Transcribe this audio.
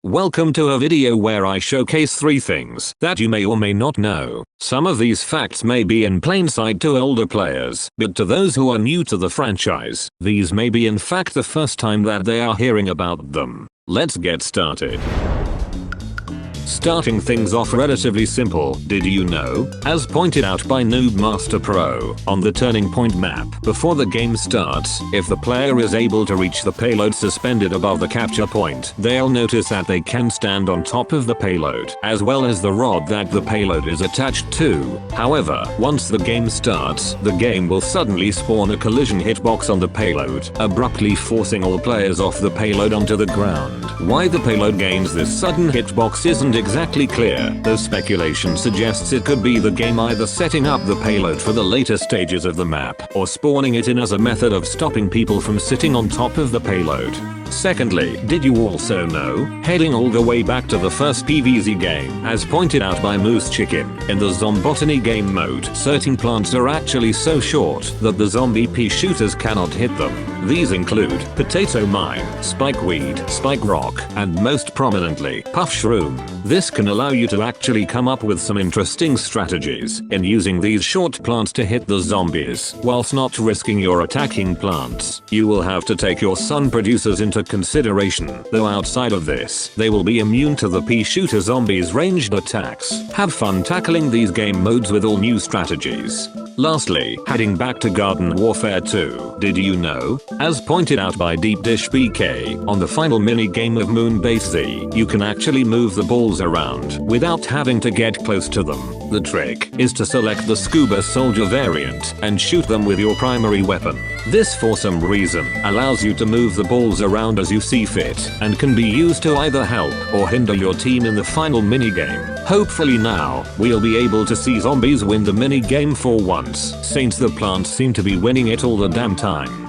Welcome to a video where I showcase 3 things that you may or may not know. Some of these facts may be in plain sight to older players, but to those who are new to the franchise, these may be in fact the first time that they are hearing about them. Let's get started. Starting things off relatively simple, did you know, as pointed out by Noob Master Pro, on the turning point map before the game starts, if the player is able to reach the payload suspended above the capture point, they'll notice that they can stand on top of the payload, as well as the rod that the payload is attached to. However, once the game starts, the game will suddenly spawn a collision hitbox on the payload, abruptly forcing all players off the payload onto the ground. Why the payload gains this sudden hitbox isn't exactly clear, though speculation suggests it could be the game either setting up the payload for the later stages of the map, or spawning it in as a method of stopping people from sitting on top of the payload. Secondly, did you also know, heading all the way back to the first PvZ game, as pointed out by Moose Chicken, in the Zombotany game mode, certain plants are actually so short that the zombie pea shooters cannot hit them. These include potato mine, spikeweed, spike rock, and most prominently, puff shroom. This can allow you to actually come up with some interesting strategies in using these short plants to hit the zombies, whilst not risking your attacking plants. You will have to take your sun producers into consideration, though outside of this, they will be immune to the pea shooter zombies' ranged attacks. Have fun tackling these game modes with all new strategies. Lastly, heading back to Garden Warfare 2, did you know, as pointed out by Deep Dish BK, on the final mini-game of Moonbase Z, you can actually move the balls around without having to get close to them. The trick is to select the Scuba Soldier variant and shoot them with your primary weapon. This for some reason allows you to move the balls around as you see fit, and can be used to either help or hinder your team in the final minigame. Hopefully now, we'll be able to see zombies win the minigame for once, since the plants seem to be winning it all the damn time.